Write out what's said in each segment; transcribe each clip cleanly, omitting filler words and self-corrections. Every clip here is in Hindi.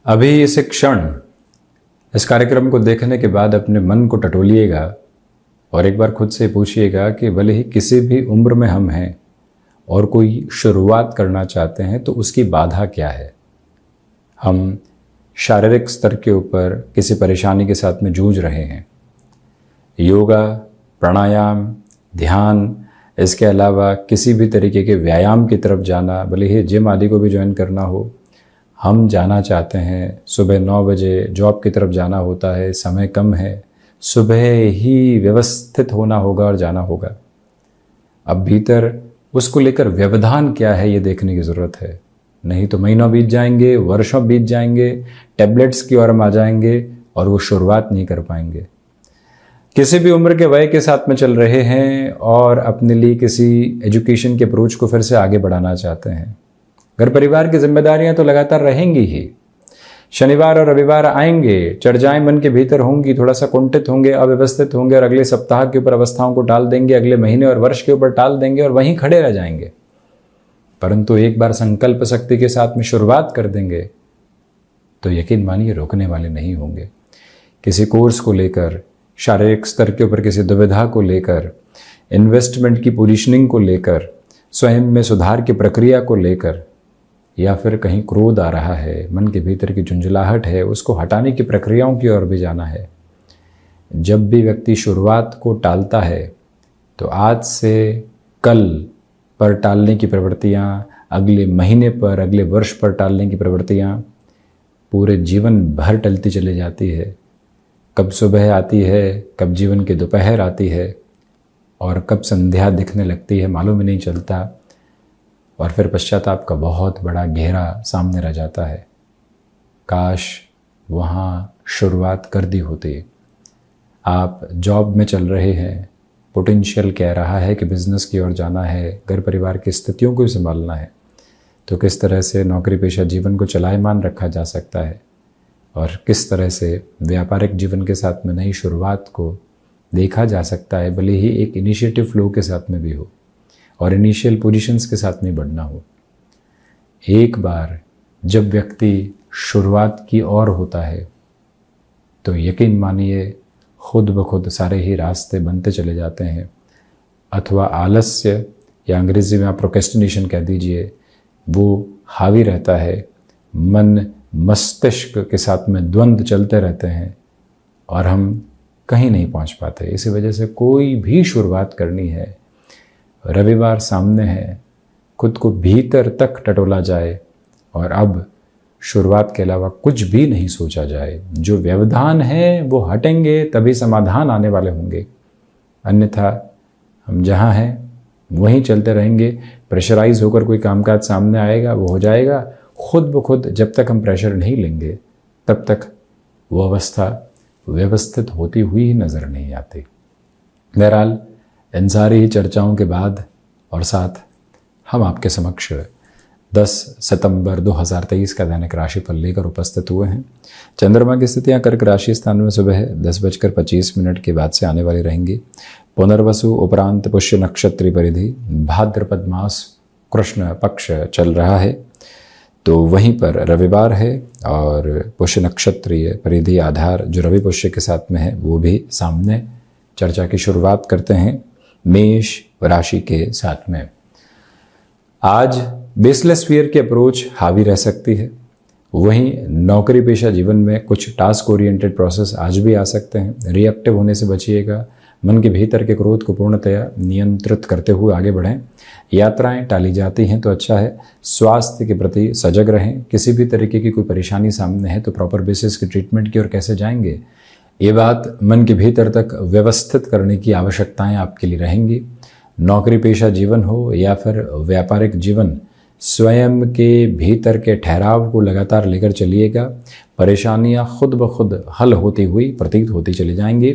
अभी इस क्षण इस कार्यक्रम को देखने के बाद अपने मन को टटोलिएगा और एक बार खुद से पूछिएगा कि भले ही किसी भी उम्र में हम हैं और कोई शुरुआत करना चाहते हैं तो उसकी बाधा क्या है। हम शारीरिक स्तर के ऊपर किसी परेशानी के साथ में जूझ रहे हैं। योगा, प्राणायाम, ध्यान, इसके अलावा किसी भी तरीके के व्यायाम की तरफ जाना, भले ही जिम आदि को भी ज्वाइन करना हो, हम जाना चाहते हैं। सुबह 9 बजे जॉब की तरफ जाना होता है, समय कम है, सुबह ही व्यवस्थित होना होगा और जाना होगा। अब भीतर उसको लेकर व्यवधान क्या है ये देखने की ज़रूरत है। नहीं तो महीनों बीत जाएंगे, वर्षों बीत जाएंगे, टैबलेट्स की ओर हम आ जाएंगे और वो शुरुआत नहीं कर पाएंगे। किसी भी उम्र के वय के साथ में चल रहे हैं और अपने लिए किसी एजुकेशन के अप्रोच को फिर से आगे बढ़ाना चाहते हैं। घर परिवार की जिम्मेदारियां तो लगातार रहेंगी ही। शनिवार और रविवार आएंगे, चर्चाएं मन के भीतर होंगी, थोड़ा सा कुंठित होंगे, अव्यवस्थित होंगे और अगले सप्ताह के ऊपर अवस्थाओं को टाल देंगे, अगले महीने और वर्ष के ऊपर टाल देंगे और वहीं खड़े रह जाएंगे। परंतु एक बार संकल्प शक्ति के साथ में शुरुआत कर देंगे तो यकीन मानिए रोकने वाले नहीं होंगे। किसी कोर्स को लेकर, शारीरिक स्तर के ऊपर किसी दुविधा को लेकर, इन्वेस्टमेंट की पोजीशनिंग को लेकर, स्वयं में सुधार की प्रक्रिया को लेकर, या फिर कहीं क्रोध आ रहा है, मन के भीतर की झुंझलाहट है, उसको हटाने की प्रक्रियाओं की ओर भी जाना है। जब भी व्यक्ति शुरुआत को टालता है तो आज से कल पर टालने की प्रवृत्तियाँ, अगले महीने पर, अगले वर्ष पर टालने की प्रवृत्तियाँ पूरे जीवन भर टलती चली जाती है। कब सुबह आती है, कब जीवन की दोपहर आती है और कब संध्या दिखने लगती है मालूम ही नहीं चलता और फिर पश्चाताप का बहुत बड़ा घेरा सामने रह जाता है। काश वहाँ शुरुआत कर दी होती। आप जॉब में चल रहे हैं, पोटेंशियल कह रहा है कि बिज़नेस की ओर जाना है, घर परिवार की स्थितियों को संभालना है, तो किस तरह से नौकरी पेशा जीवन को चलायमान रखा जा सकता है और किस तरह से व्यापारिक जीवन के साथ में नई शुरुआत को देखा जा सकता है, भले ही एक इनिशिएटिव फ्लो के साथ में भी हो और इनिशियल पोजीशंस के साथ में बढ़ना हो। एक बार जब व्यक्ति शुरुआत की ओर होता है तो यकीन मानिए खुद ब खुद सारे ही रास्ते बनते चले जाते हैं। अथवा आलस्य या अंग्रेजी में आप प्रोक्रेस्टिनेशन कह दीजिए, वो हावी रहता है। मन मस्तिष्क के साथ में द्वंद्व चलते रहते हैं और हम कहीं नहीं पहुंच पाते। इसी वजह से कोई भी शुरुआत करनी है, रविवार सामने है, खुद को भीतर तक टटोला जाए और अब शुरुआत के अलावा कुछ भी नहीं सोचा जाए। जो व्यवधान है वो हटेंगे तभी समाधान आने वाले होंगे, अन्यथा हम जहाँ हैं वहीं चलते रहेंगे। प्रेशराइज होकर कोई कामकाज सामने आएगा, वो हो जाएगा खुद ब खुद। जब तक हम प्रेशर नहीं लेंगे तब तक वो अवस्था व्यवस्थित होती हुई ही नज़र नहीं आती। बहरहाल इन सारी ही चर्चाओं के बाद और साथ हम आपके समक्ष 10 सितंबर 2023 का दैनिक राशिफल लेकर उपस्थित हुए हैं। चंद्रमा की स्थितियां कर्क राशि स्थान में सुबह 10:25 के बाद से आने वाली रहेंगी। पुनर्वसु उपरांत पुष्य नक्षत्री परिधि भाद्रपद मास कृष्ण पक्ष चल रहा है, तो वहीं पर रविवार है और पुष्य नक्षत्रीय परिधि आधार जो रवि पुष्य के साथ में है वो भी सामने। चर्चा की शुरुआत करते हैं मेष राशि के साथ में। आज बेसलेस फियर की अप्रोच हावी रह सकती है। वहीं नौकरी पेशा जीवन में कुछ टास्क ओरिएंटेड प्रोसेस आज भी आ सकते हैं। रिएक्टिव होने से बचिएगा। मन के भीतर के क्रोध को पूर्णतया नियंत्रित करते हुए आगे बढ़ें। यात्राएं टाली जाती हैं तो अच्छा है। स्वास्थ्य के प्रति सजग रहें। किसी भी तरीके की कोई परेशानी सामने है तो प्रॉपर बेसिस की ट्रीटमेंट की ओर कैसे जाएंगे, ये बात मन के भीतर तक व्यवस्थित करने की आवश्यकताएं आपके लिए रहेंगी। नौकरी पेशा जीवन हो या फिर व्यापारिक जीवन, स्वयं के भीतर के ठहराव को लगातार लेकर चलिएगा। परेशानियां खुद ब खुद हल होती हुई प्रतीत होती चली जाएंगी।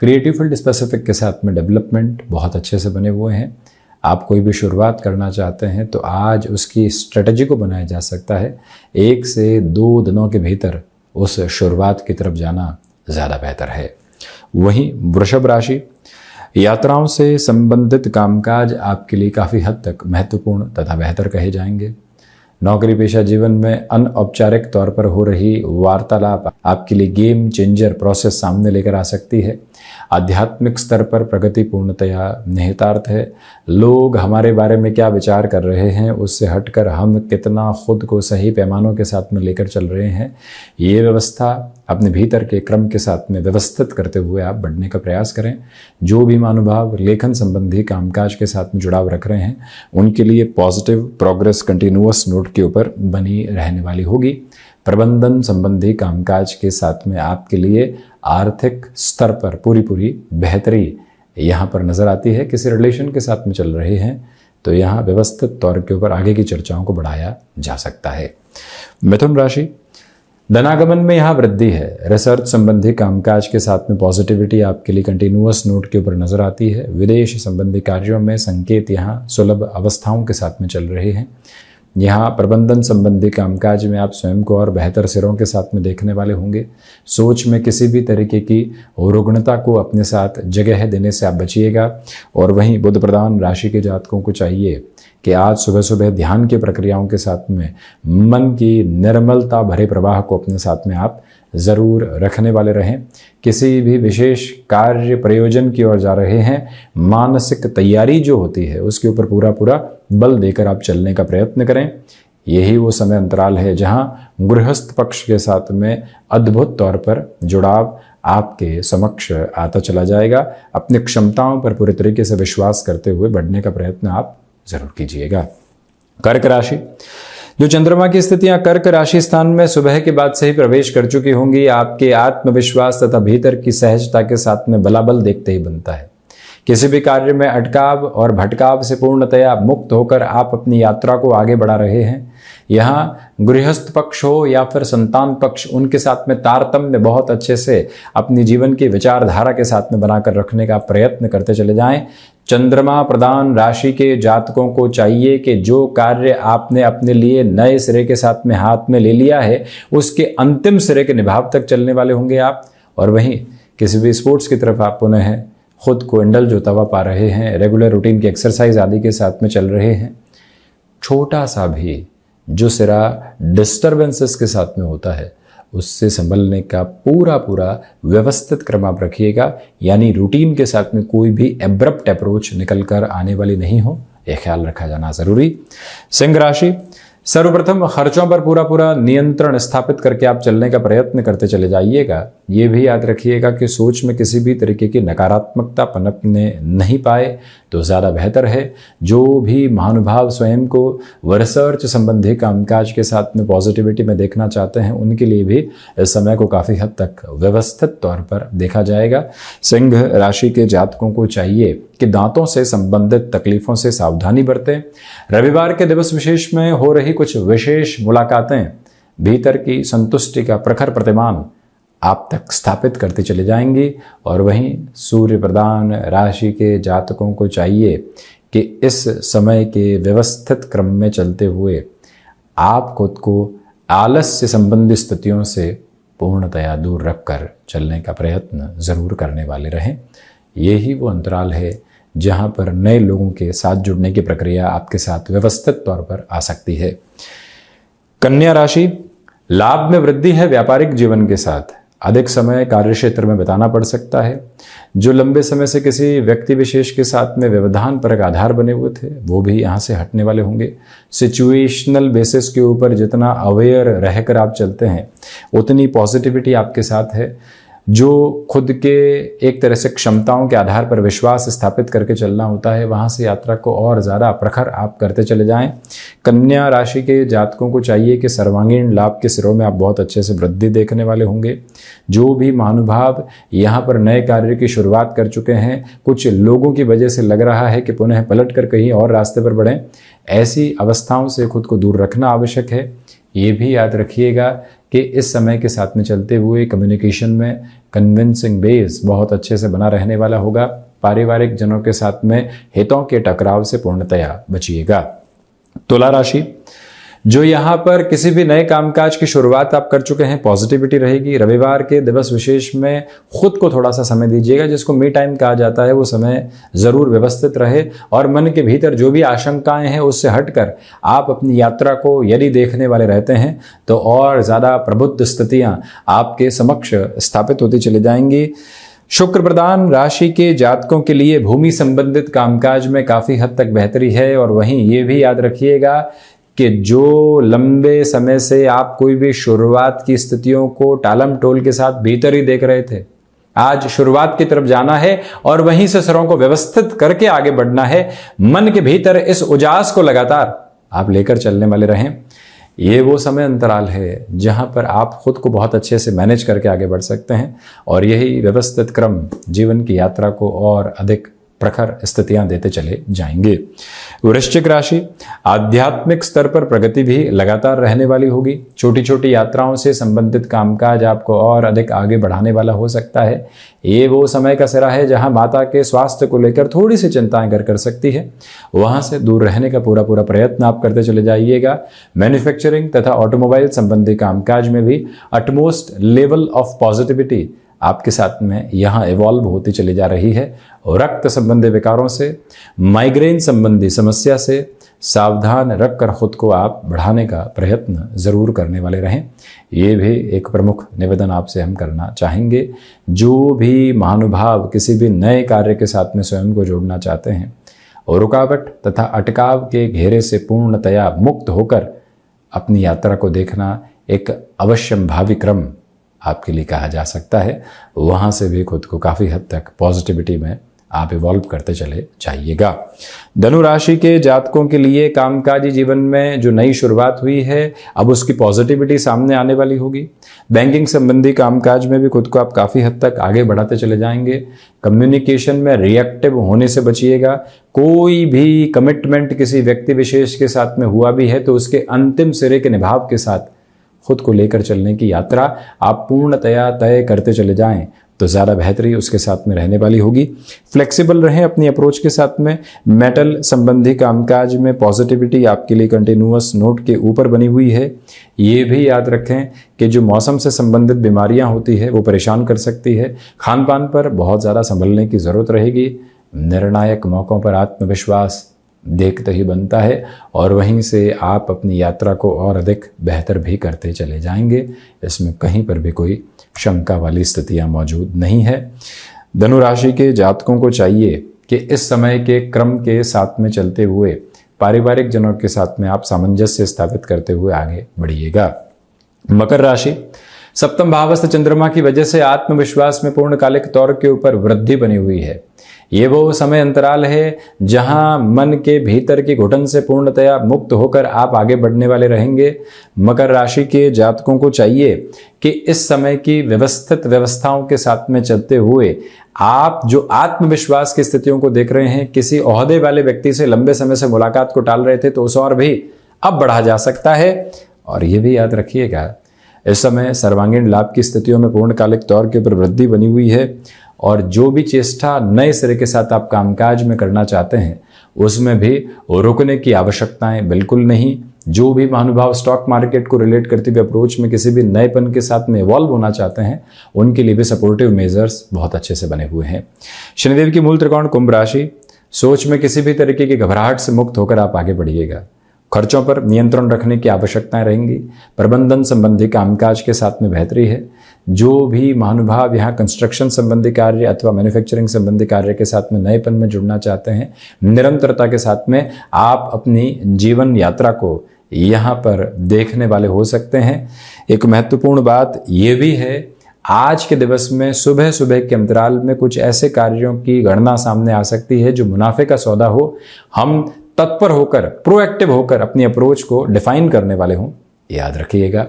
क्रिएटिव फील्ड स्पेसिफिक के साथ में डेवलपमेंट बहुत अच्छे से बने हुए हैं। आप कोई भी शुरुआत करना चाहते हैं तो आज उसकी स्ट्रेटजी को बनाया जा सकता है। 1 से 2 दिनों के भीतर उस शुरुआत की तरफ जाना ज़्यादा बेहतर है। वहीं वृषभ राशि, यात्राओं से संबंधित कामकाज आपके लिए काफ़ी हद तक महत्वपूर्ण तथा बेहतर कहे जाएंगे। नौकरी पेशा जीवन में अनौपचारिक तौर पर हो रही वार्तालाप आपके लिए गेम चेंजर प्रोसेस सामने लेकर आ सकती है। आध्यात्मिक स्तर पर प्रगति पूर्णतया निहितार्थ है। लोग हमारे बारे में क्या विचार कर रहे हैं उससे हटकर हम कितना खुद को सही पैमानों के साथ में लेकर चल रहे हैं, ये व्यवस्था अपने भीतर के क्रम के साथ में व्यवस्थित करते हुए आप बढ़ने का प्रयास करें। जो भी महानुभाव लेखन संबंधी कामकाज के साथ में जुड़ाव रख रहे हैं उनके लिए पॉजिटिव प्रोग्रेस कंटिन्यूअस नोट के ऊपर बनी रहने वाली होगी। प्रबंधन संबंधी कामकाज के साथ में आपके लिए आर्थिक स्तर पर पूरी बेहतरी यहाँ पर नजर आती है। किसी रिलेशन के साथ में चल रहे हैं तो यहाँ व्यवस्थित तौर के ऊपर आगे की चर्चाओं को बढ़ाया जा सकता है। मिथुन राशि, धनागमन में यहाँ वृद्धि है। रिसर्च संबंधी कामकाज के साथ में पॉजिटिविटी आपके लिए कंटिन्यूअस नोट के ऊपर नजर आती है। विदेश संबंधी कार्यों में संकेत यहाँ सुलभ अवस्थाओं के साथ में चल रहे हैं। यहाँ प्रबंधन संबंधी कामकाज में आप स्वयं को और बेहतर सिरों के साथ में देखने वाले होंगे। सोच में किसी भी तरीके की रुग्णता को अपने साथ जगह देने से आप बचिएगा। और वहीं बुध प्रधान राशि के जातकों को चाहिए कि आज सुबह सुबह ध्यान की प्रक्रियाओं के साथ में मन की निर्मलता भरे प्रवाह को अपने साथ में आप ज़रूर रखने वाले रहें। किसी भी विशेष कार्य प्रयोजन की ओर जा रहे हैं, मानसिक तैयारी जो होती है उसके ऊपर पूरा बल देकर आप चलने का प्रयत्न करें। यही वो समय अंतराल है जहां गृहस्थ पक्ष के साथ में अद्भुत तौर पर जुड़ाव आपके समक्ष आता चला जाएगा। अपनी क्षमताओं पर पूरे तरीके से विश्वास करते हुए बढ़ने का प्रयत्न आप जरूर कीजिएगा। कर्क राशि, जो चंद्रमा की स्थितियां कर्क राशि स्थान में सुबह के बाद से ही प्रवेश कर चुकी होंगी, आपके आत्मविश्वास तथा भीतर की सहजता के साथ में बलाबल देखते ही बनता है। किसी भी कार्य में अटकाव और भटकाव से पूर्णतया मुक्त होकर आप अपनी यात्रा को आगे बढ़ा रहे हैं। यहाँ गृहस्थ पक्ष हो या फिर संतान पक्ष, उनके साथ में तारतम्य बहुत अच्छे से अपनी जीवन की विचारधारा के साथ में बनाकर रखने का प्रयत्न करते चले जाएं। चंद्रमा प्रधान राशि के जातकों को चाहिए कि जो कार्य आपने अपने लिए नए सिरे के साथ में हाथ में ले लिया है उसके अंतिम सिरे के निभाव तक चलने वाले होंगे आप। और वहीं किसी भी स्पोर्ट्स की तरफ आप पुनः खुद को इंडल्ज होता हुआ पा रहे हैं। रेगुलर रूटीन की एक्सरसाइज आदि के साथ में चल रहे हैं। छोटा सा भी जो सिरा डिस्टर्बेंसेस के साथ में होता है उससे संभलने का पूरा व्यवस्थित क्रम आप रखिएगा। यानी रूटीन के साथ में कोई भी एब्रप्ट अप्रोच निकल कर आने वाली नहीं हो, यह ख्याल रखा जाना जरूरी। सिंह राशि, सर्वप्रथम खर्चों पर पूरा नियंत्रण स्थापित करके आप चलने का प्रयत्न करते चले जाइएगा। ये भी याद रखिएगा कि सोच में किसी भी तरीके की नकारात्मकता पनपने नहीं पाए तो ज़्यादा बेहतर है। जो भी महानुभाव स्वयं को रिसर्च संबंधी कामकाज के साथ में पॉजिटिविटी में देखना चाहते हैं उनके लिए भी इस समय को काफ़ी हद तक व्यवस्थित तौर पर देखा जाएगा। सिंह राशि के जातकों को चाहिए कि दांतों से संबंधित तकलीफों से सावधानी बरतें। रविवार के दिवस विशेष में हो रही कुछ विशेष मुलाकातें भीतर की संतुष्टि का प्रखर प्रतिमान आप तक स्थापित करते चले जाएंगी। और वहीं सूर्य प्रधान राशि के जातकों को चाहिए कि इस समय के व्यवस्थित क्रम में चलते हुए आप खुद को आलस्य संबंधी स्थितियों से पूर्णतया दूर रखकर चलने का प्रयत्न जरूर करने वाले रहें। यही वो अंतराल है जहां पर नए लोगों के साथ जुड़ने की प्रक्रिया आपके साथ व्यवस्थित तौर पर आ सकती है। कन्या राशि, लाभ में वृद्धि है। व्यापारिक जीवन के साथ अधिक समय कार्यक्षेत्र में बिताना पड़ सकता है। जो लंबे समय से किसी व्यक्ति विशेष के साथ में व्यवधान परक आधार बने हुए थे वो भी यहाँ से हटने वाले होंगे। सिचुएशनल बेसिस के ऊपर जितना अवेयर रहकर आप चलते हैं उतनी पॉजिटिविटी आपके साथ है। जो खुद के एक तरह से क्षमताओं के आधार पर विश्वास स्थापित करके चलना होता है वहाँ से यात्रा को और ज़्यादा प्रखर आप करते चले जाएं। कन्या राशि के जातकों को चाहिए कि सर्वांगीण लाभ के सिरों में आप बहुत अच्छे से वृद्धि देखने वाले होंगे। जो भी महानुभाव यहाँ पर नए कार्य की शुरुआत कर चुके हैं, कुछ लोगों की वजह से लग रहा है कि पुनः पलट कर कहीं और रास्ते पर बढ़ें, ऐसी अवस्थाओं से खुद को दूर रखना आवश्यक है। ये भी याद रखिएगा कि इस समय के साथ में चलते हुए कम्युनिकेशन में कन्विंसिंग बेस बहुत अच्छे से बना रहने वाला होगा। पारिवारिक जनों के साथ में हितों के टकराव से पूर्णतया बचिएगा। तुला राशि, जो यहाँ पर किसी भी नए कामकाज की शुरुआत आप कर चुके हैं, पॉजिटिविटी रहेगी। रविवार के दिवस विशेष में खुद को थोड़ा सा समय दीजिएगा, जिसको मी टाइम कहा जाता है। वो समय ज़रूर व्यवस्थित रहे और मन के भीतर जो भी आशंकाएं हैं उससे हटकर आप अपनी यात्रा को यदि देखने वाले रहते हैं तो और ज़्यादा प्रबुद्ध स्थितियाँ आपके समक्ष स्थापित होती चली जाएंगी। शुक्र प्रधान राशि के जातकों के लिए भूमि संबंधित कामकाज में काफ़ी हद तक बेहतरी है। और वहीं ये भी याद रखिएगा कि जो लंबे समय से आप कोई भी शुरुआत की स्थितियों को टालम टोल के साथ भीतर ही देख रहे थे, आज शुरुआत की तरफ जाना है और वहीं से सरों को व्यवस्थित करके आगे बढ़ना है। मन के भीतर इस उजास को लगातार आप लेकर चलने वाले रहें। ये वो समय अंतराल है जहां पर आप खुद को बहुत अच्छे से मैनेज करके आगे बढ़ सकते हैं और यही व्यवस्थित क्रम जीवन की यात्रा को और अधिक प्रखर स्थितियां देते चले जाएंगे। वृश्चिक राशि, आध्यात्मिक स्तर पर प्रगति भी लगातार रहने वाली होगी। छोटी छोटी यात्राओं से संबंधित कामकाज आपको और अधिक आगे बढ़ाने वाला हो सकता है। ये वो समय का सिरा है जहां माता के स्वास्थ्य को लेकर थोड़ी सी चिंताएं घर कर सकती है। वहां से दूर रहने का पूरा प्रयत्न आप करते चले जाइएगा। मैन्युफैक्चरिंग तथा ऑटोमोबाइल संबंधी कामकाज में भी अटमोस्ट लेवल ऑफ पॉजिटिविटी आपके साथ में यहाँ इवॉल्व होती चली जा रही है। रक्त संबंधी विकारों से, माइग्रेन संबंधी समस्या से सावधान रखकर खुद को आप बढ़ाने का प्रयत्न ज़रूर करने वाले रहें। ये भी एक प्रमुख निवेदन आपसे हम करना चाहेंगे। जो भी महानुभाव किसी भी नए कार्य के साथ में स्वयं को जोड़ना चाहते हैं और रुकावट तथा अटकाव के घेरे से पूर्णतया मुक्त होकर अपनी यात्रा को देखना एक अवश्यंभावी क्रम आपके लिए कहा जा सकता है। वहाँ से भी खुद को काफ़ी हद तक पॉजिटिविटी में आप इवॉल्व करते चले जाइएगा। धनु राशि के जातकों के लिए कामकाजी जीवन में जो नई शुरुआत हुई है, अब उसकी पॉजिटिविटी सामने आने वाली होगी। बैंकिंग संबंधी कामकाज में भी खुद को आप काफ़ी हद तक आगे बढ़ाते चले जाएंगे। कम्युनिकेशन में रिएक्टिव होने से बचिएगा। कोई भी कमिटमेंट किसी व्यक्ति विशेष के साथ में हुआ भी है तो उसके अंतिम सिरे के निभाव के साथ खुद को लेकर चलने की यात्रा आप पूर्णतया तय करते चले जाएं तो ज़्यादा बेहतरी उसके साथ में रहने वाली होगी। फ्लेक्सिबल रहें अपनी अप्रोच के साथ में। मेटल संबंधी कामकाज में पॉजिटिविटी आपके लिए कंटिन्यूअस नोट के ऊपर बनी हुई है। ये भी याद रखें कि जो मौसम से संबंधित बीमारियां होती है वो परेशान कर सकती है। खान पान पर बहुत ज़्यादा संभलने की ज़रूरत रहेगी। निर्णायक मौक़ों पर आत्मविश्वास देखते ही बनता है और वहीं से आप अपनी यात्रा को और अधिक बेहतर भी करते चले जाएंगे। इसमें कहीं पर भी कोई शंका वाली स्थितियां मौजूद नहीं है। धनु राशि के जातकों को चाहिए कि इस समय के क्रम के साथ में चलते हुए पारिवारिक जनों के साथ में आप सामंजस्य स्थापित करते हुए आगे बढ़िएगा। मकर राशि, सप्तम भावस्थ चंद्रमा की वजह से आत्मविश्वास में पूर्णकालिक तौर के ऊपर वृद्धि बनी हुई है। ये वो समय अंतराल है जहां मन के भीतर की घुटन से पूर्णतया मुक्त होकर आप आगे बढ़ने वाले रहेंगे। मकर राशि के जातकों को चाहिए कि इस समय की व्यवस्थित व्यवस्थाओं के साथ में चलते हुए आप जो आत्मविश्वास की स्थितियों को देख रहे हैं, किसी ओहदे वाले व्यक्ति से लंबे समय से मुलाकात को टाल रहे थे तो उसे और भी अब बढ़ा जा सकता है। और ये भी याद रखिएगा, इस समय सर्वांगीण लाभ की स्थितियों में पूर्णकालिक तौर के ऊपर वृद्धि बनी हुई है और जो भी चेष्टा नए सिरे के साथ आप कामकाज में करना चाहते हैं उसमें भी रुकने की आवश्यकताएं बिल्कुल नहीं। जो भी महानुभाव स्टॉक मार्केट को रिलेट करते हुए अप्रोच में किसी भी नएपन के साथ में इवॉल्व होना चाहते हैं उनके लिए भी सपोर्टिव मेजर्स बहुत अच्छे से बने हुए हैं। शनिदेव की मूल त्रिकोण कुंभ राशि, सोच में किसी भी तरीके की घबराहट से मुक्त होकर आप आगे बढ़िएगा। खर्चों पर नियंत्रण रखने की आवश्यकताएं रहेंगी। प्रबंधन संबंधी कामकाज के साथ में बेहतरी है। जो भी महानुभाव यहाँ कंस्ट्रक्शन संबंधी कार्य अथवा मैन्युफैक्चरिंग संबंधी कार्य के साथ में नएपन में जुड़ना चाहते हैं, निरंतरता के साथ में आप अपनी जीवन यात्रा को यहाँ पर देखने वाले हो सकते हैं। एक महत्वपूर्ण बात ये भी है, आज के दिवस में सुबह सुबह के अंतराल में कुछ ऐसे कार्यों की गणना सामने आ सकती है जो मुनाफे का सौदा हो। हम तत्पर होकर, प्रोएक्टिव होकर अपनी अप्रोच को डिफाइन करने वाले हों, याद रखिएगा।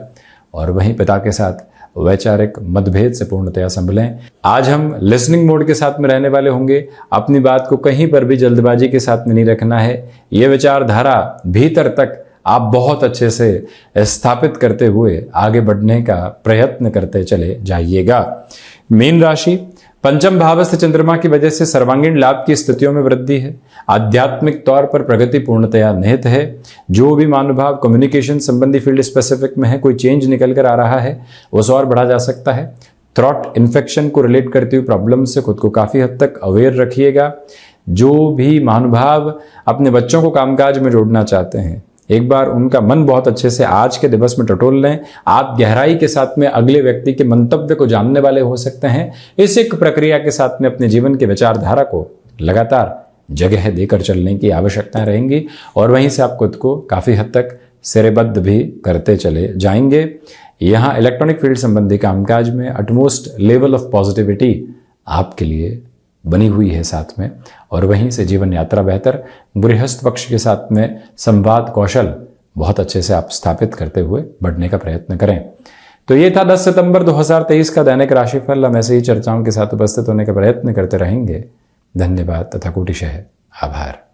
और वहीं पिता के साथ वैचारिक मतभेद से पूर्णतया संभलें। आज हम लिसनिंग मोड के साथ में रहने वाले होंगे। अपनी बात को कहीं पर भी जल्दबाजी के साथ में नहीं रखना है। ये विचारधारा भीतर तक आप बहुत अच्छे से स्थापित करते हुए आगे बढ़ने का प्रयत्न करते चले जाइएगा। मीन राशि, पंचम भावस्थ चंद्रमा की वजह से सर्वांगीण लाभ की स्थितियों में वृद्धि है। आध्यात्मिक तौर पर प्रगति पूर्णतया निहित है। जो भी महानुभाव कम्युनिकेशन संबंधी फील्ड स्पेसिफिक में है, कोई चेंज निकल कर आ रहा है, उसे और बढ़ा जा सकता है। थ्रॉट इन्फेक्शन को रिलेट करती हुई प्रॉब्लम से खुद को काफ़ी हद तक अवेयर रखिएगा। जो भी महानुभाव अपने बच्चों को कामकाज में जोड़ना चाहते हैं, एक बार उनका मन बहुत अच्छे से आज के दिवस में टटोल लें। आप गहराई के साथ में अगले व्यक्ति के मंतव्य को जानने वाले हो सकते हैं। इस एक प्रक्रिया के साथ में अपने जीवन के विचारधारा को लगातार जगह देकर चलने की आवश्यकता रहेंगी और वहीं से आप खुद को काफ़ी हद तक सिरेबद्ध भी करते चले जाएंगे। यहाँ इलेक्ट्रॉनिक फील्ड संबंधी कामकाज में अटमोस्ट लेवल ऑफ पॉजिटिविटी आपके लिए बनी हुई है साथ में, और वहीं से जीवन यात्रा बेहतर। गृहस्थ पक्ष के साथ में संवाद कौशल बहुत अच्छे से आप स्थापित करते हुए बढ़ने का प्रयत्न करें। तो ये था 10 सितंबर 2023 का दैनिक राशिफल। हम ऐसे ही चर्चाओं के साथ उपस्थित होने का प्रयत्न करते रहेंगे। धन्यवाद तथा कोटिशः आभार।